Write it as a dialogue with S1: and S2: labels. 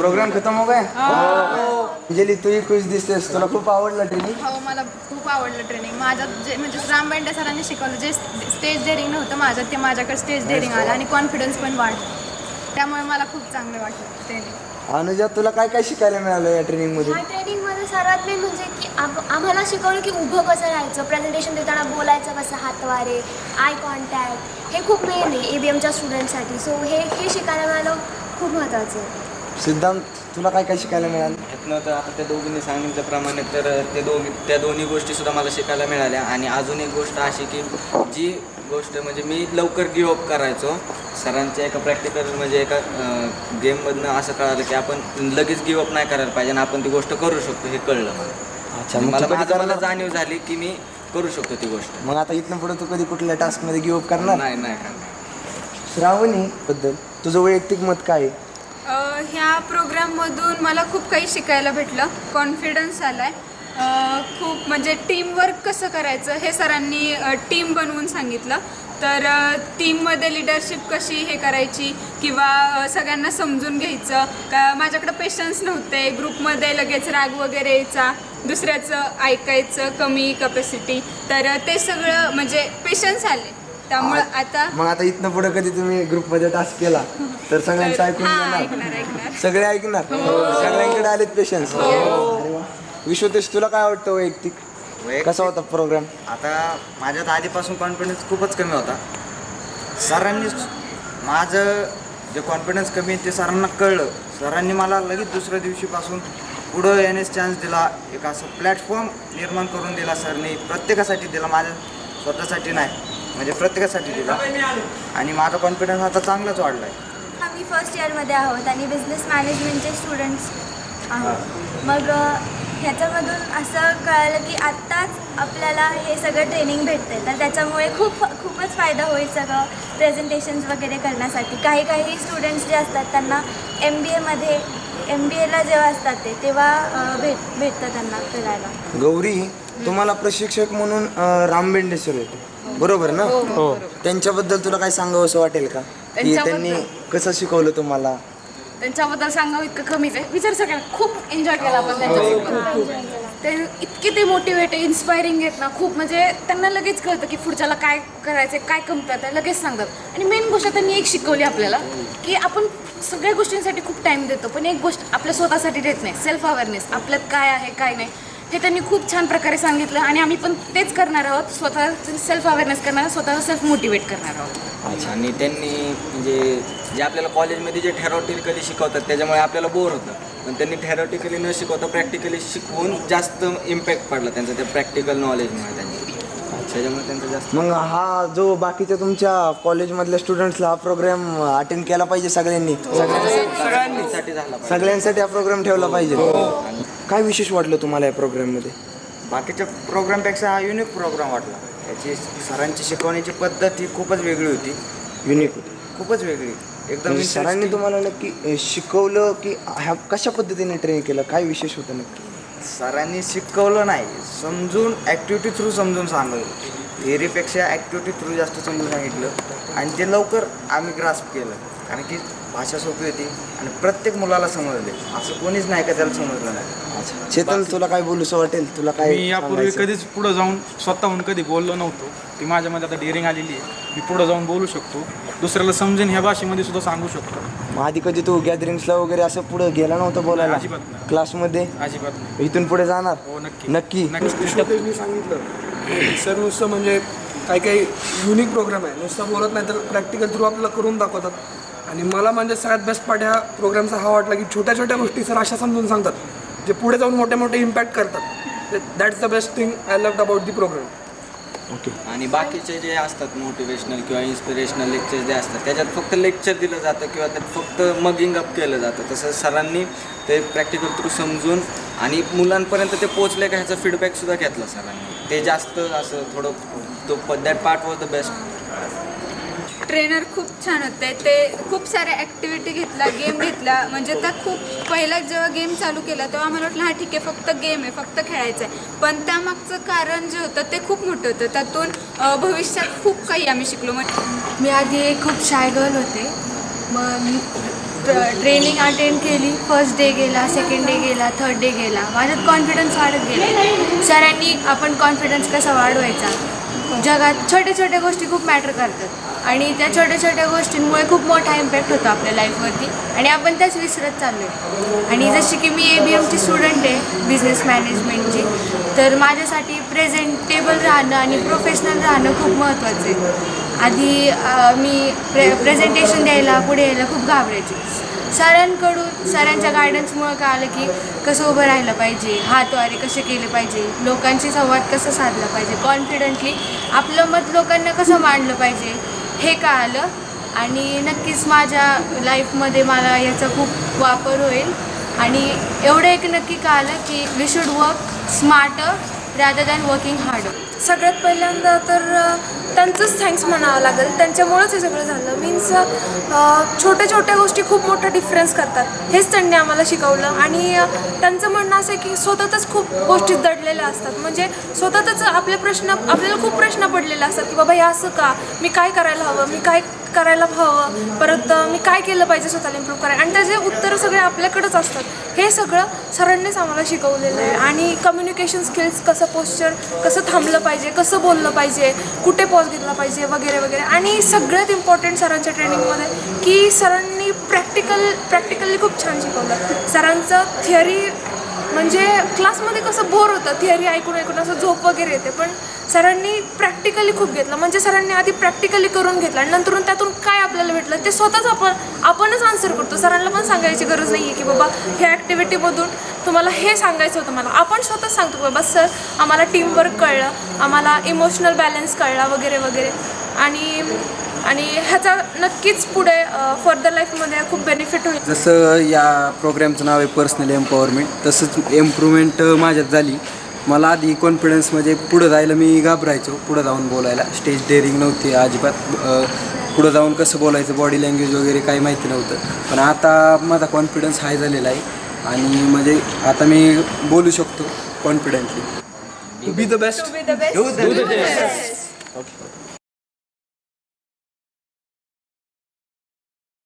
S1: Programme खतम हो गया? अंजली तूही खुश दिसतेस, तुला खूप आवडलं ट्रेनिंग?
S2: हो, मला खूप आवडलं ट्रेनिंग. माझ्यात जे म्हणजे राम बेंडे सरांनी शिकवलं, जे स्टेज डेअरिंग नव्हतं माझ्यात, ते माझ्याकडे स्टेज डेअरिंग आलं आणि कॉन्फिडन्स पण वाढला. त्यामुळे मला खूप चांगलं वाटलं ट्रेनिंग.
S1: अनुजा, तुला काय काय शिकायला मिळालं या ट्रेनिंगमध्ये?
S3: ह्या ट्रेनिंगमध्ये सर्वात मेन म्हणजे की आम्हाला शिकवलं की उभं कसं राहायचं, प्रेझेंटेशन देताना बोलायचं कसं, हातवारे, आय कॉन्टॅक्ट, हे खूप मेन आहे ABMच्या स्टुडंटसाठी. सो हे शिकायला मिळालं खूप महत्त्वाचं आहे.
S1: सिद्धांत, तुला काय काय शिकायला मिळालं?
S4: तर आता त्या दोघींनी सांगितल्याप्रमाणे तर त्या दोन्ही गोष्टीसुद्धा मला शिकायला मिळाल्या. आणि अजून एक गोष्ट अशी की जी गोष्ट म्हणजे मी लवकर गिवअप करायचो, सरांच्या एका प्रॅक्टिकल म्हणजे एका गेममधनं असं कळालं की आपण लगेच गिवअप नाही करायला पाहिजे आणि आपण ती गोष्ट करू शकतो, हे कळलं मला.
S1: अच्छा,
S4: मला जाणीव झाली की मी करू शकतो ती गोष्ट.
S1: मग आता इथनं पुढे तू कधी कुठल्या टास्कमध्ये गिवअप करणार?
S4: नाही करणार.
S1: श्रावणी बद्दल तुझं वैयक्तिक मत काय आहे?
S2: ह्या प्रोग्राममधून मला खूप काही शिकायला भेटलं. कॉन्फिडन्स आला आहे. खूप म्हणजे टीमवर्क कसं करायचं हे सरांनी टीम बनवून सांगितलं. तर टीममध्ये लिडरशिप कशी हे करायची किंवा सगळ्यांना समजून घ्यायचं का. माझ्याकडं पेशन्स नव्हते, ग्रुपमध्ये लगेच राग वगैरे यायचा, दुसऱ्याचं ऐकायचं कमी कॅपॅसिटी, तर ते सगळं म्हणजे पेशन्स आले. त्यामुळं आता
S1: इथनं पुढे कधी तुम्ही ग्रुपमध्ये टास्क केला तर सगळ्यांचं ऐकून घेणार? सगळे ऐकणार? सगळ्यांकडे आलेत पेशन्स? विश्वतेश, तुला काय वाटतं वैयक्तिक कसा होता प्रोग्राम?
S4: आता माझ्यात आधीपासून कॉन्फिडन्स खूपच कमी होता. सरांनी माझं जे कॉन्फिडन्स कमी आहे ते सरांना कळलं. सरांनी मला लगेच दुसऱ्या दिवशीपासून पुढं येण्यास चान्स दिला. एक असं प्लॅटफॉर्म निर्माण करून दिला सरने. प्रत्येकासाठी दिला, माझ्या स्वतःसाठी नाही, म्हणजे प्रत्येकासाठी दिला. आणि माझा कॉन्फिडन्स आता चांगलाच वाढला आहे.
S3: आम्ही फर्स्ट इयरमध्ये आहोत आणि बिझनेस मॅनेजमेंटचे स्टुडंट्स आहोत. मग ह्याच्यामधून असं कळालं की आत्ताच आपल्याला हे सगळं ट्रेनिंग भेटते, तर त्याच्यामुळे खूपच फायदा होईल सगळं प्रेझेंटेशन्स वगैरे करण्यासाठी. काही स्टुडंट्स जे असतात त्यांना MBAला जेव्हा असतात तेव्हा भेटतं त्यांना करायला.
S1: गौरी, तुम्हाला प्रशिक्षक म्हणून राम बेंडे सर होते, बरोबर ना? हो. त्यांच्याबद्दल तुला काय सांगावं असं वाटेल का, की त्यांनी कसं शिकवलं तुम्हाला?
S2: त्यांच्याबद्दल सांगावं इतकं कमीच आहे. विचार सगळ्यांना खूप एन्जॉय केला आपण त्यांच्यासोबत. ते इतके ते मोटिवेट आहे, इन्स्पायरिंग आहेत ना खूप. म्हणजे त्यांना लगेच कळतं की पुढच्याला काय करायचं, काय कमतात आहे, लगेच सांगतात. आणि मेन गोष्ट त्यांनी एक शिकवली आपल्याला की आपण सगळ्या गोष्टींसाठी खूप टाईम देतो, पण एक गोष्ट आपल्या स्वतःसाठी देत नाही, सेल्फ अवेअरनेस. आपल्यात काय आहे काय नाही हे त्यांनी खूप छान प्रकारे सांगितलं. आणि आम्ही पण तेच करणार आहोत, स्वतः सेल्फ अवेअरनेस करणार आहोत, स्वतःला सेल्फ मोटिवेट करणार आहोत.
S4: अच्छा. आणि त्यांनी म्हणजे जे आपल्याला कॉलेजमध्ये जे थेरॉटिकली शिकवतात त्याच्यामुळे आपल्याला बोर होतं, पण त्यांनी थेरॉटिकली न शिकवता प्रॅक्टिकली शिकवून जास्त इम्पॅक्ट पडला त्यांचा त्या प्रॅक्टिकल नॉलेजमुळे. त्याच्यामुळे त्यांचं जास्त.
S1: मग हा जो बाकीच्या तुमच्या कॉलेजमधल्या स्टुडंट्सला हा प्रोग्राम अटेंड केला पाहिजे सगळ्यांनी? सगळ्यांसाठी हा प्रोग्राम ठेवला पाहिजे. काय विशेष वाटलं तुम्हाला या प्रोग्राममध्ये?
S4: बाकीच्या प्रोग्रामपेक्षा हा युनिक प्रोग्राम वाटला. याची सरांची शिकवण्याची पद्धत ही खूपच वेगळी होती.
S1: युनिक होती,
S4: खूपच वेगळी एकदम.
S1: सरांनी तुम्हाला नक्की शिकवलं की ह्या कशा पद्धतीने ट्रेन केलं? काय विशेष होतं नक्की?
S4: सरांनी शिकवलं नाही, समजून ॲक्टिव्हिटी थ्रू समजून सांगितलं. थिअरीपेक्षा ॲक्टिव्हिटी थ्रू जास्त समजून सांगितलं आणि ते लवकर आम्ही ग्रास्प केलं, कारण की भाषा सोपी होती आणि प्रत्येक मुलाला समजले. असं कोणीच नाही का त्याला समजलं नाही.
S1: चेतन, तुला काय बोलूसं वाटेल? तुला काय?
S5: मी यापूर्वी कधीच पुढं जाऊन स्वतःहून कधी बोललो नव्हतो. ती माझ्यामध्ये आता डेअरिंग आलेली आहे. मी पुढं जाऊन बोलू शकतो, दुसऱ्याला समजेन ह्या भाषेमध्ये सुद्धा सांगू शकतो.
S1: मग आधी कधी तू गॅदरिंग्सला वगैरे असं पुढे गेला नव्हता बोलायला?
S5: अजिबात नाही.
S1: क्लासमध्ये?
S5: अजिबात नाही.
S1: इथून पुढे जाणार?
S5: हो, नक्की
S1: नक्की.
S6: मी सांगितलं सर, नुसतं म्हणजे काही युनिक प्रोग्राम आहे, नुसतं बोलत नाही तर प्रॅक्टिकल थ्रू आपल्याला करून दाखवतात. आणि मला म्हणजे सगळ्यात बेस्ट पार्ट ह्या प्रोग्रामचा हा वाटला की छोट्या छोट्या गोष्टी सर अशा समजून सांगतात जे पुढे जाऊन मोठे मोठे इम्पॅक्ट करतात. That's the best thing I loved about the program.
S1: Okay.
S4: आणि बाकीचे जे असतात मोटिवेशनल किंवा इन्स्पिरेशनल लेक्चर्स जे असतात त्याच्यात फक्त लेक्चर दिलं जातं किंवा त्यात फक्त मगिंग अप केलं जातं. तसं सरांनी ते प्रॅक्टिकल थ्रू समजून आणि मुलांपर्यंत ते पोचले का ह्याचा फीडबॅकसुद्धा घेतला सरांनी. ते जास्त असं थोडं that part was the best.
S2: Trainer खूप छान होते. ते खूप साऱ्या ॲक्टिव्हिटी घेतल्या, गेम घेतला. म्हणजे त्या खूप पहिला जेव्हा गेम चालू केला तेव्हा आम्हाला वाटलं हां ठीक आहे, फक्त गेम आहे, फक्त खेळायचं आहे. पण त्यामागचं कारण जे होतं ते खूप मोठं होतं. त्यातून भविष्यात खूप काही आम्ही शिकलो.
S7: मी आधी खूप शाय गर्ल होते. मग मी
S3: ट्रेनिंग अटेंड केली. फर्स्ट डे गेला, सेकंड डे गेला, थर्ड डे गेला. माझ्यात कॉन्फिडन्स वाढत गेला. सरांनी आपण कॉन्फिडन्स कसा वाढवायचा, जगात छोट्या छोट्या गोष्टी खूप मॅटर करतात आणि त्या छोट्या छोट्या गोष्टींमुळे खूप मोठा इम्पॅक्ट होतो आपल्या लाईफवरती आणि आपण त्याच विसरत चाललो आहे. आणि जशी की मी ABMची स्टुडंट आहे बिझनेस मॅनेजमेंटची, तर माझ्यासाठी प्रेझेंटेबल राहणं आणि प्रोफेशनल राहणं खूप महत्त्वाचं आहे. आधी मी प्रेझेंटेशन द्यायला पुढे यायला खूप घाबरायचे. सरांच्या गायडन्समुळं कळालं की कसं उभं राहिलं पाहिजे, हातवारे कसे केले पाहिजे, लोकांशी संवाद कसा साधला पाहिजे, कॉन्फिडंटली आपलं मत लोकांना कसं मांडलं पाहिजे हे कळालं. आणि नक्कीच माझ्या लाईफमध्ये मला याचा खूप वापर होईल. आणि एवढं एक नक्की कळालं की we should work smarter rather than working harder.
S7: सगळ्यात पहिल्यांदा तर त्यांचंच थँक्स म्हणावं लागेल. त्यांच्यामुळंच हे सगळं झालं. मीन्स छोट्या छोट्या गोष्टी खूप मोठा डिफरन्स करतात हेच त्यांनी आम्हाला शिकवलं. आणि त्यांचं म्हणणं असं आहे की स्वतःच खूप गोष्टी दडलेल्या असतात. म्हणजे स्वतःच आपल्याला खूप प्रश्न पडलेले असतात की बाबा हे असं का, मी काय करायला हवं, मी काय करायला हवं, परत मी काय केलं पाहिजे स्वतःला इम्प्रूव्ह करायला. आणि त्याचे उत्तरं सगळे आपल्याकडंच असतात. हे सगळं सरांनीच आम्हाला शिकवलेलं आहे. आणि कम्युनिकेशन स्किल्स, कसं पोश्चर, कसं थांबलं पाहिजे, कसं बोललं पाहिजे, कुठे पॉज घेतला पाहिजे वगैरे वगैरे. आणि सगळ्यात इम्पॉर्टंट सरांच्या ट्रेनिंगमध्ये की सरांनी प्रॅक्टिकली खूप छान शिकवलं. सरांचं थिअरी म्हणजे क्लासमध्ये कसं बोर होतं, थिअरी ऐकून असं झोप वगैरे येते, पण सरांनी प्रॅक्टिकली खूप घेतलं. म्हणजे सरांनी आधी प्रॅक्टिकली करून घेतलं आणि नंतर त्यातून काय आपल्याला भेटलं ते स्वतःच आपणच आन्सर करतो. सरांना पण सांगायची गरज नाही आहे की बाबा ह्या ॲक्टिव्हिटीमधून तुम्हाला हे सांगायचं होतं मला. आपण स्वतःच सांगतो की बाबा सर आम्हाला टीमवर्क कळलं, आम्हाला इमोशनल बॅलन्स कळला वगैरे वगैरे. आणि ह्याचा नक्कीच पुढे फर्दर लाईफमध्ये खूप बेनिफिट होईल.
S8: जसं या प्रोग्रॅमचं नाव आहे पर्सनल एम्पॉवरमेंट, तसंच इम्प्रूव्हमेंट माझ्यात झाली. मला आधी कॉन्फिडन्स म्हणजे पुढं जायला मी घाबरायचो, पुढं जाऊन बोलायला. स्टेज डेअरिंग नव्हती अजिबात. पुढं जाऊन कसं बोलायचं, बॉडी लँग्वेज वगैरे काही माहिती नव्हतं. पण आता माझा कॉन्फिडन्स हाय झालेला आहे आणि म्हणजे आता मी बोलू शकतो confidently.
S6: To be the best.
S3: To be the best.
S1: Okay.